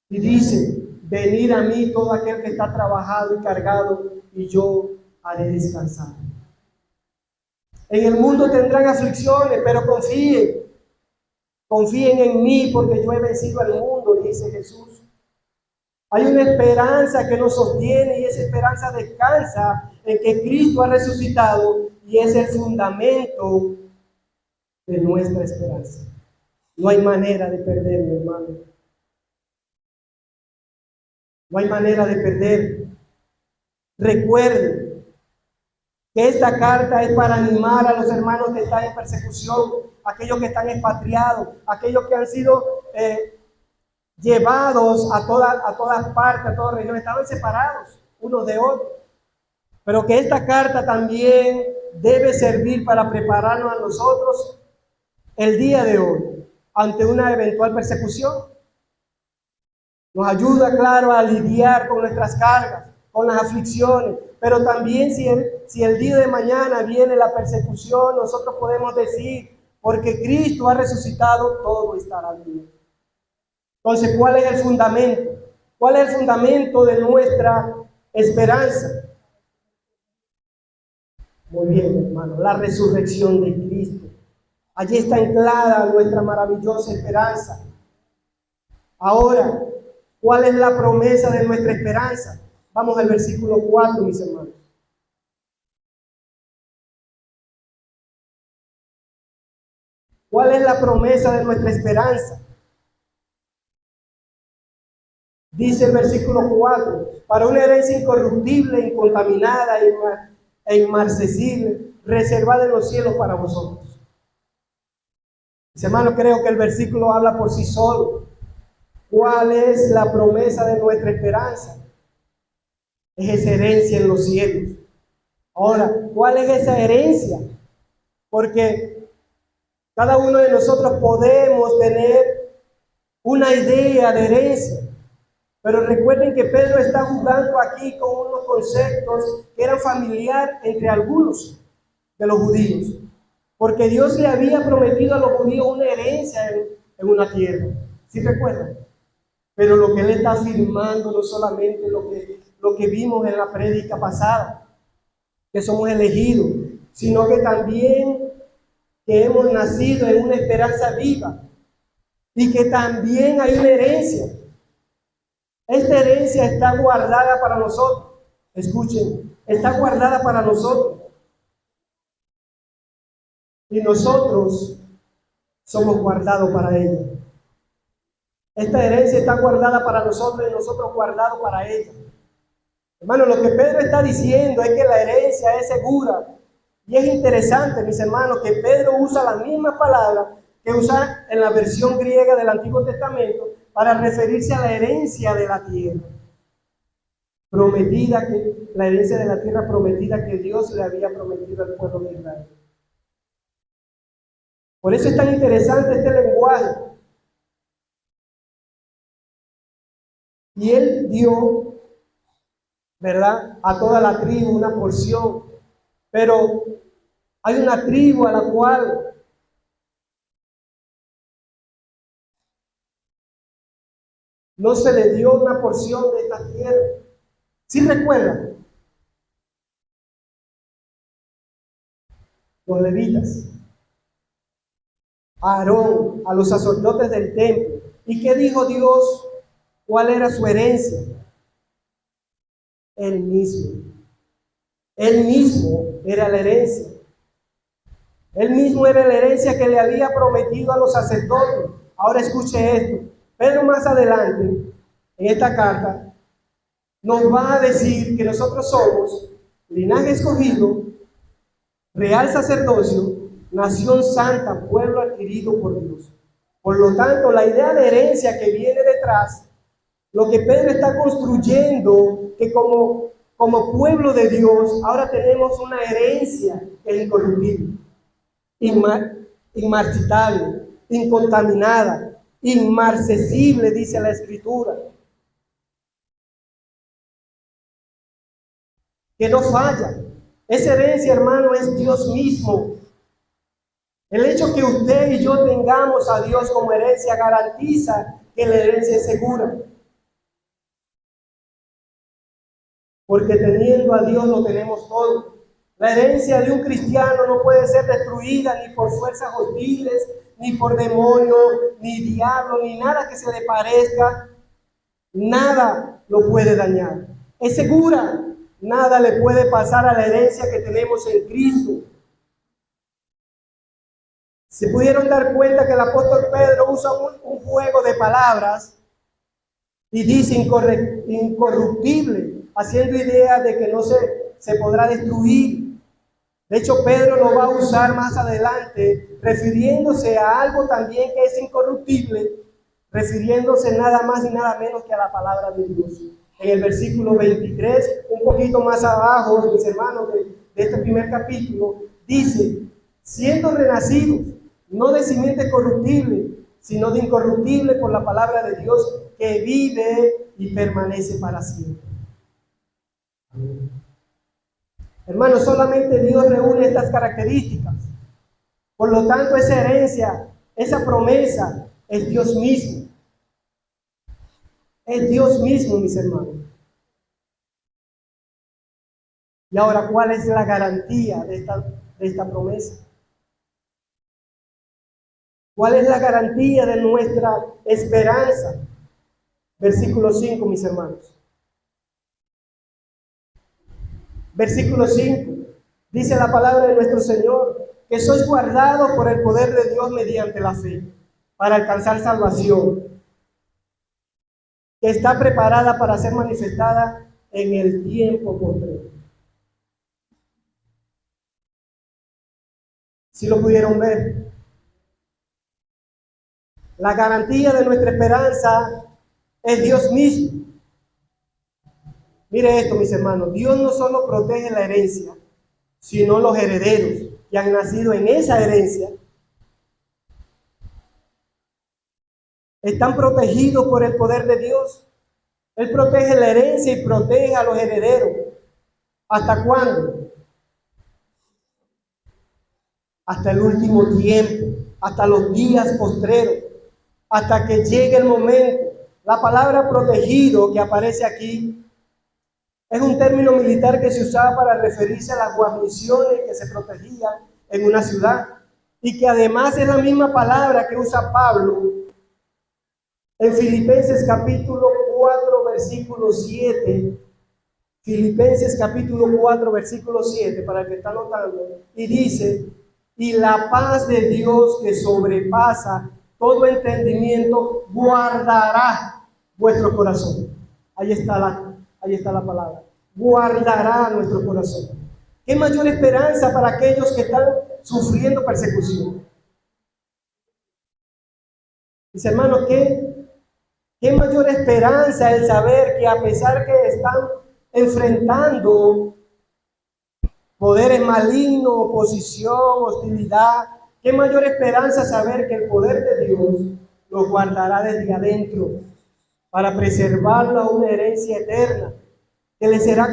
y dice: venid a mí todo aquel que está trabajado y cargado, y yo haré descansar. En el mundo tendrán aflicciones, pero confíen en mí porque yo he vencido al mundo, dice Jesús. Hay una esperanza que nos sostiene y esa esperanza descansa en que Cristo ha resucitado y es el fundamento de nuestra esperanza. No hay manera de perder, mi hermano. No hay manera de perder. Recuerden que esta carta es para animar a los hermanos que están en persecución, aquellos que están expatriados, aquellos que han sido llevados a todas partes, a todas regiones, estaban separados unos de otros. Pero que esta carta también debe servir para prepararnos a nosotros el día de hoy ante una eventual persecución. Nos ayuda, claro, a lidiar con nuestras cargas, con las aflicciones, pero también si el día de mañana viene la persecución, nosotros podemos decir: porque Cristo ha resucitado, todo estará bien. Entonces, ¿cuál es el fundamento? ¿Cuál es el fundamento de nuestra esperanza? Muy bien, hermano, la resurrección de Cristo. Allí está anclada nuestra maravillosa esperanza. Ahora, ¿cuál es la promesa de nuestra esperanza? Vamos al versículo 4, mis hermanos. ¿Cuál es la promesa de nuestra esperanza? Dice el versículo 4: para una herencia incorruptible, incontaminada e inmarcesible, reservada en los cielos para vosotros. Mis hermanos, creo que el versículo habla por sí solo. ¿Cuál es la promesa de nuestra esperanza? Es esa herencia en los cielos. Ahora, ¿cuál es esa herencia? Porque cada uno de nosotros podemos tener una idea de herencia. Pero recuerden que Pedro está jugando aquí con unos conceptos que eran familiares entre algunos de los judíos. Porque Dios le había prometido a los judíos una herencia en una tierra. ¿Sí recuerdan? Pero lo que él está afirmando no solamente lo que vimos en la prédica pasada, que somos elegidos, sino que también que hemos nacido en una esperanza viva y que también hay una herencia. Esta herencia está guardada para nosotros. Escuchen, está guardada para nosotros. Y nosotros somos guardados para ella. Esta herencia está guardada para nosotros y nosotros guardados para ella. Hermano, lo que Pedro está diciendo es que la herencia es segura. Y es interesante, mis hermanos, que Pedro usa la misma palabra que usa en la versión griega del Antiguo Testamento para referirse a la herencia de la tierra prometida, la herencia de la tierra prometida que Dios le había prometido al pueblo de Israel. Por eso es tan interesante este lenguaje. Y él dio, ¿verdad?, a toda la tribu una porción, pero Hay una tribu a la cual no se le dio una porción de esta tierra. ¿Sí recuerdan? Los levitas, a Aarón, a los sacerdotes del templo. ¿Y qué dijo Dios? ¿Cuál era su herencia? Él mismo. Él mismo era la herencia. Él mismo era la herencia que le había prometido a los sacerdotes. Ahora escuche esto. Pedro más adelante, en esta carta, nos va a decir que nosotros somos linaje escogido, real sacerdocio, nación santa, pueblo adquirido por Dios. Por lo tanto, la idea de herencia que viene detrás, lo que Pedro está construyendo, que como pueblo de Dios, ahora tenemos una herencia que es incorruptible, inmarcitable, incontaminada, inmarcesible, dice la Escritura, que no falla. Esa herencia, hermano, es Dios mismo. El hecho que usted y yo tengamos a Dios como herencia garantiza que la herencia es segura. Porque teniendo a Dios lo tenemos todo. La herencia de un cristiano no puede ser destruida ni por fuerzas hostiles, ni por demonios, ni diablo, ni nada que se le parezca. Nada lo puede dañar. Es segura. Nada le puede pasar a la herencia que tenemos en Cristo. Se pudieron dar cuenta que el apóstol Pedro usa un juego de palabras y dice incorruptible, haciendo idea de que no se podrá destruir. De hecho, Pedro lo va a usar más adelante, refiriéndose a algo también que es incorruptible, refiriéndose nada más y nada menos que a la palabra de Dios. En el versículo 23, un poquito más abajo, mis hermanos, de este primer capítulo, dice, siendo renacidos, no de simiente corruptible, sino de incorruptible por la palabra de Dios que vive y permanece para siempre. Hermanos, solamente Dios reúne estas características. Por lo tanto, esa herencia, esa promesa, es Dios mismo. Es Dios mismo, mis hermanos. Y ahora, ¿cuál es la garantía de esta promesa? ¿Cuál es la garantía de nuestra esperanza? Versículo 5, mis hermanos. Versículo 5. Dice la palabra de nuestro Señor, que sois guardados por el poder de Dios mediante la fe, para alcanzar salvación, que está preparada para ser manifestada en el tiempo postrero. ¿Sí lo pudieron ver? La garantía de nuestra esperanza es Dios mismo. Mire esto, mis hermanos, Dios no solo protege la herencia, sino los herederos que han nacido en esa herencia. Están protegidos por el poder de Dios. Él protege la herencia y protege a los herederos. ¿Hasta cuándo? Hasta el último tiempo, hasta los días postreros, hasta que llegue el momento. La palabra protegido que aparece aquí es un término militar que se usaba para referirse a las guarniciones que se protegían en una ciudad y que además es la misma palabra que usa Pablo en Filipenses capítulo 4, versículo 7. Filipenses capítulo 4, versículo 7, para el que está anotando, y dice, y la paz de Dios que sobrepasa todo entendimiento guardará vuestro corazón. Ahí está la palabra. Guardará nuestro corazón. ¿Qué mayor esperanza para aquellos que están sufriendo persecución? Mis hermanos, ¿qué mayor esperanza el saber que a pesar que están enfrentando poderes malignos, oposición, hostilidad, qué mayor esperanza saber que el poder de Dios los guardará desde adentro para preservarlo a una herencia eterna que le será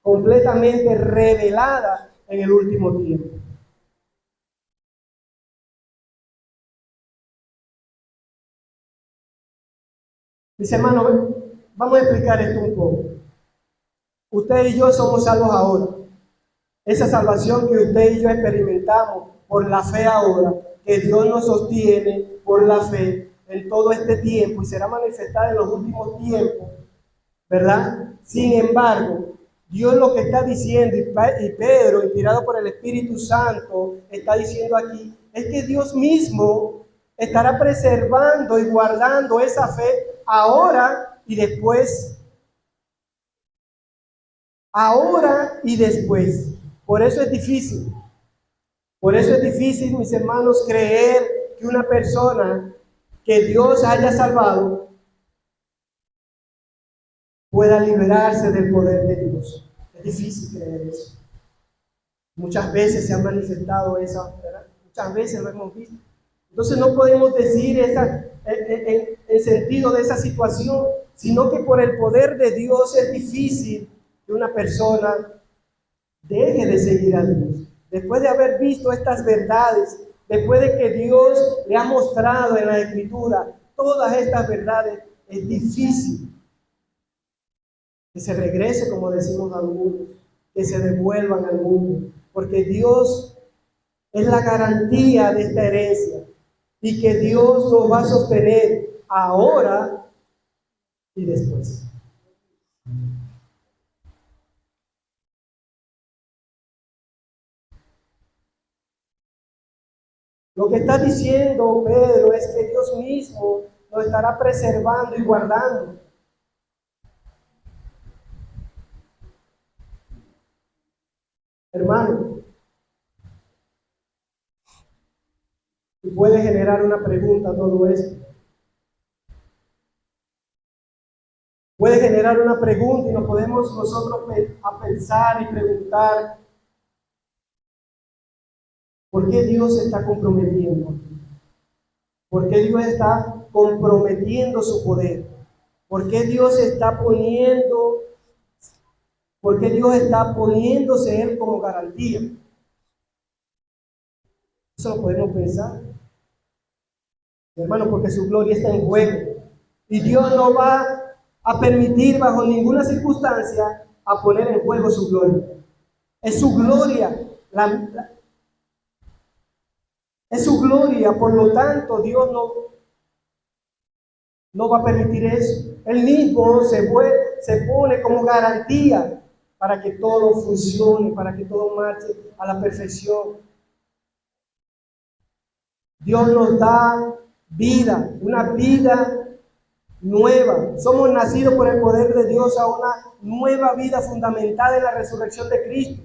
completamente revelada en el último tiempo. Mis hermanos, vamos a explicar esto un poco. Usted y yo somos salvos ahora. Esa salvación que usted y yo experimentamos por la fe ahora, que Dios nos sostiene por la fe en todo este tiempo y será manifestada en los últimos tiempos, ¿verdad? Sin embargo, Dios lo que está diciendo, y Pedro, inspirado por el Espíritu Santo, está diciendo aquí, es que Dios mismo estará preservando y guardando esa fe ahora y después. Ahora y después. Por eso es difícil. Por eso es difícil, mis hermanos, creer que una persona que Dios haya salvado pueda liberarse del poder de Dios. Es difícil creer eso. Muchas veces se ha manifestado eso, ¿verdad? Muchas veces lo hemos visto. Entonces no podemos decir en sentido de esa situación, sino que por el poder de Dios es difícil que una persona deje de seguir a Dios. Después de haber visto estas verdades, después de que Dios le ha mostrado en la Escritura todas estas verdades, es difícil que se regrese, como decimos algunos, que se devuelvan al mundo, porque Dios es la garantía de esta herencia y que Dios nos va a sostener ahora y después. Lo que está diciendo Pedro es que Dios mismo nos estará preservando y guardando. Hermano, y puede generar una pregunta todo esto. Puede generar una pregunta y nos podemos nosotros a pensar y preguntar, ¿por qué Dios se está comprometiendo? ¿Por qué Dios está comprometiendo su poder? ¿Por qué Dios está poniéndose Él como garantía? Eso lo podemos pensar, hermano, porque su gloria está en juego. Y Dios no va a permitir bajo ninguna circunstancia a poner en juego su gloria. Es su gloria, es su gloria, por lo tanto Dios no va a permitir eso. Él mismo se pone como garantía para que todo funcione, para que todo marche a la perfección. Dios nos da vida, una vida nueva. Somos nacidos por el poder de Dios a una nueva vida fundamentada en la resurrección de Cristo.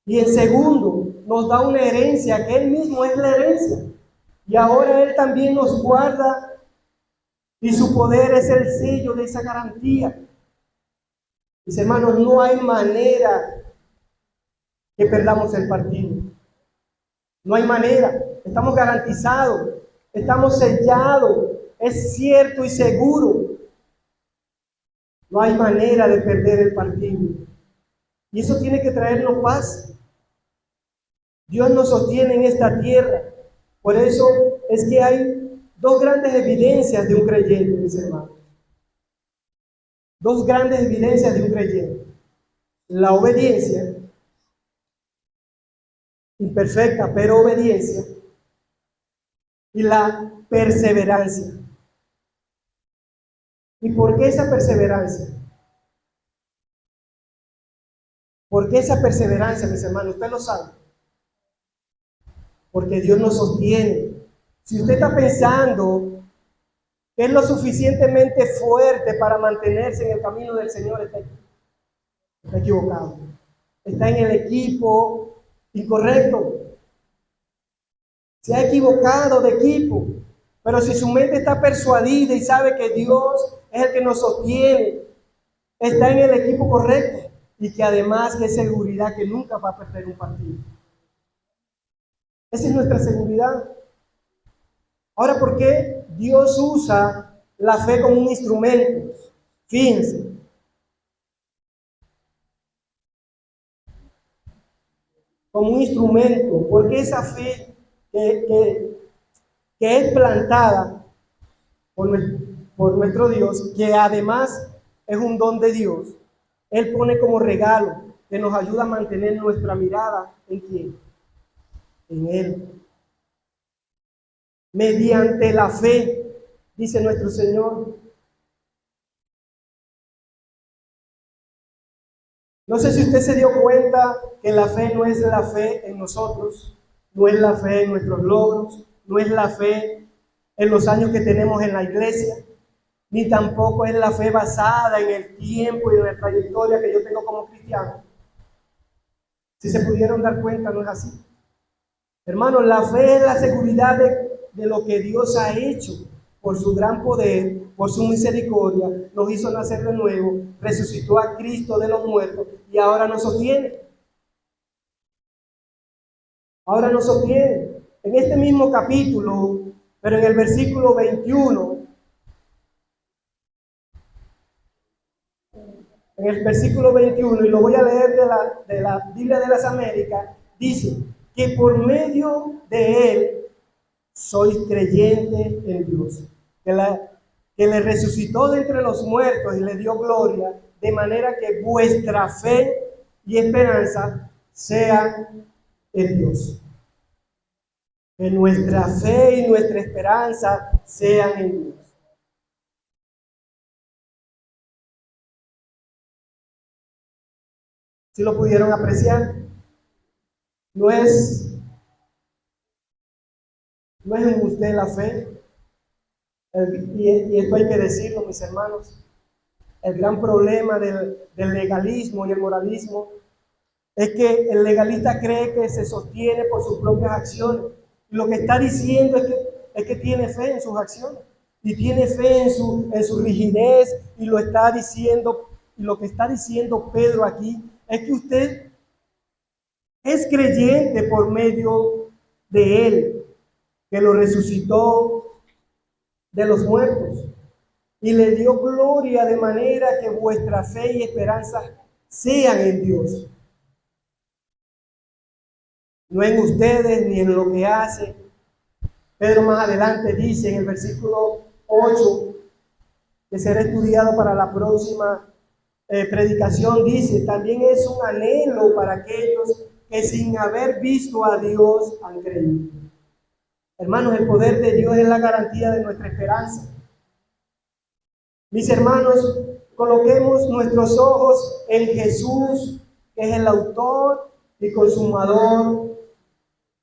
Y en segundo, nos da una herencia, que Él mismo es la herencia. Y ahora Él también nos guarda y su poder es el sello de esa garantía. Mis hermanos, no hay manera que perdamos el partido. No hay manera. Estamos garantizados, estamos sellados, es cierto y seguro. No hay manera de perder el partido. Y eso tiene que traernos paz. Dios nos sostiene en esta tierra. Por eso es que hay dos grandes evidencias de un creyente, mis hermanos. Dos grandes evidencias de un creyente. La obediencia, imperfecta, pero obediencia, y la perseverancia. ¿Y por qué esa perseverancia? ¿Por qué esa perseverancia, mis hermanos? Usted lo sabe. Porque Dios nos sostiene. Si usted está pensando que es lo suficientemente fuerte para mantenerse en el camino del Señor, está equivocado. Está en el equipo incorrecto. Se ha equivocado de equipo. Pero si su mente está persuadida y sabe que Dios es el que nos sostiene, está en el equipo correcto. Y que además es seguridad que nunca va a perder un partido. Esa es nuestra seguridad. Ahora, ¿por qué Dios usa la fe como un instrumento? Fíjense. como un instrumento, porque esa fe que es plantada por nuestro Dios, que además es un don de Dios, Él pone como regalo que nos ayuda a mantener nuestra mirada ¿en quién? En Él. Mediante la fe, dice nuestro Señor. No sé si usted se dio cuenta que la fe no es la fe en nosotros, no es la fe en nuestros logros, no es la fe en los años que tenemos en la iglesia, ni tampoco es la fe basada en el tiempo y en la trayectoria que yo tengo como cristiano. Si se pudieron dar cuenta, no es así. Hermanos, la fe es la seguridad de lo que Dios ha hecho por su gran poder, por su misericordia, nos hizo nacer de nuevo, resucitó a Cristo de los muertos y ahora nos sostiene. Ahora nos sostiene. En este mismo capítulo, pero en el versículo 21, en el versículo 21, y lo voy a leer de la Biblia de las Américas, dice que por medio de Él sois creyente en Dios, que le resucitó de entre los muertos y le dio gloria, de manera que vuestra fe y esperanza sean en Dios. Que nuestra fe y nuestra esperanza sean en Dios. ¿Sí lo pudieron apreciar? No es en usted la fe, y esto hay que decirlo, mis hermanos. El gran problema del legalismo y el moralismo es que el legalista cree que se sostiene por sus propias acciones. Y lo que está diciendo es que tiene fe en sus acciones y tiene fe en su rigidez, y lo está diciendo, y lo que está diciendo Pedro aquí es que usted es creyente por medio de Él, que lo resucitó de los muertos y le dio gloria, de manera que vuestra fe y esperanza sean en Dios. No en ustedes ni en lo que hace. Pedro más adelante dice en el versículo 8, que será estudiado para la próxima predicación, dice: también es un anhelo para aquellos que sin haber visto a Dios han creído. Hermanos, el poder de Dios es la garantía de nuestra esperanza. Mis hermanos, coloquemos nuestros ojos en Jesús, que es el autor y consumador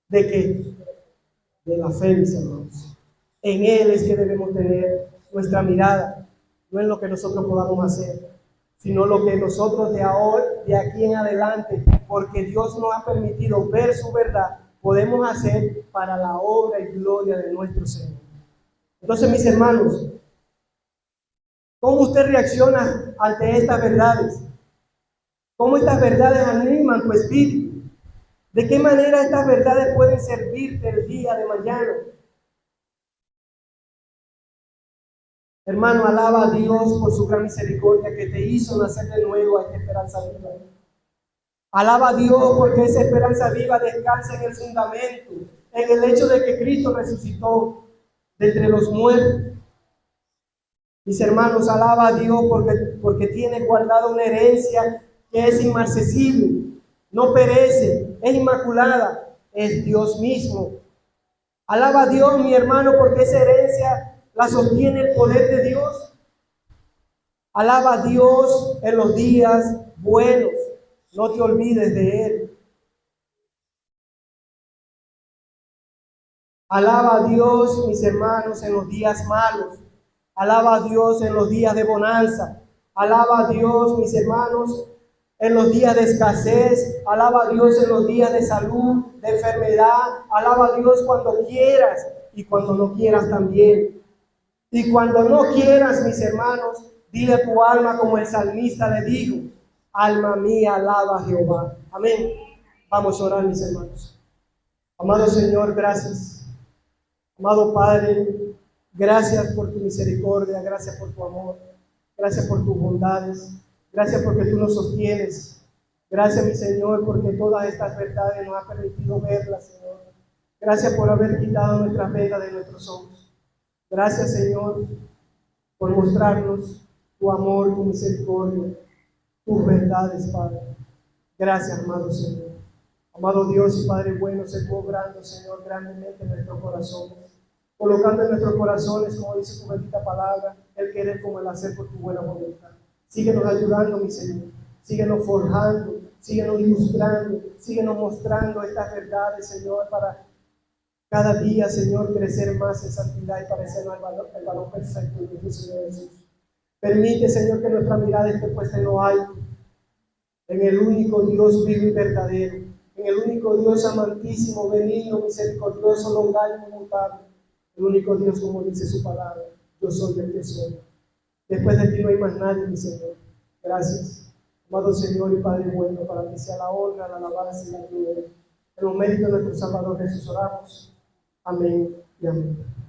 de ¿qué? De la fe, mis hermanos. En Él es que debemos tener nuestra mirada, no en lo que nosotros podamos hacer, sino lo que nosotros de ahora, de aquí en adelante, porque Dios nos ha permitido ver su verdad, podemos hacer para la obra y gloria de nuestro Señor. Entonces, mis hermanos, ¿cómo usted reacciona ante estas verdades? ¿Cómo estas verdades animan tu espíritu? ¿De qué manera estas verdades pueden servirte el día de mañana? Hermano, alaba a Dios por su gran misericordia que te hizo nacer de nuevo a esta esperanza viva. Alaba a Dios porque esa esperanza viva descansa en el fundamento, en el hecho de que Cristo resucitó de entre los muertos. Mis hermanos, alaba a Dios porque tiene guardada una herencia que es inmarcesible, no perece, es inmaculada, es Dios mismo. Alaba a Dios, mi hermano, porque esa herencia la sostiene el poder de Dios. Alaba a Dios en los días buenos, no te olvides de Él. Alaba a Dios, mis hermanos, en los días malos. Alaba a Dios en los días de bonanza. Alaba a Dios, mis hermanos, en los días de escasez. Alaba a Dios en los días de salud, de enfermedad. Alaba a Dios cuando quieras y cuando no quieras también. Y cuando no quieras, mis hermanos, dile a tu alma como el salmista le dijo: alma mía, alaba a Jehová. Amén. Vamos a orar, mis hermanos. Amado Señor, gracias. Amado Padre, gracias por tu misericordia, gracias por tu amor, gracias por tus bondades, gracias porque tú nos sostienes. Gracias, mi Señor, porque todas estas verdades nos ha permitido verlas, Señor. Gracias por haber quitado nuestras vendas de nuestros ojos. Gracias, Señor, por mostrarnos tu amor, tu misericordia, tus verdades, Padre. Gracias, amado Señor. Amado Dios y Padre bueno, se tú obrando, Señor, grandemente en nuestros corazones, colocando en nuestros corazones, como dice tu bendita palabra, el querer como el hacer por tu buena voluntad. Síguenos ayudando, mi Señor. Síguenos forjando, síguenos ilustrando, síguenos mostrando estas verdades, Señor, para cada día, Señor, crecer más en santidad y parecernos el valor perfecto de nuestro Señor Jesús. Permite, Señor, que nuestra mirada esté puesta en lo alto, en el único Dios vivo y verdadero, en el único Dios amantísimo, benigno, misericordioso, longanimo, inmutable, el único Dios, como dice su palabra, yo soy el que soy. Después de ti no hay más nadie, mi Señor. Gracias, amado Señor y Padre bueno, para que sea la honra, la alabanza y la gloria. En los méritos de nuestro Salvador Jesús oramos. Amén y amén.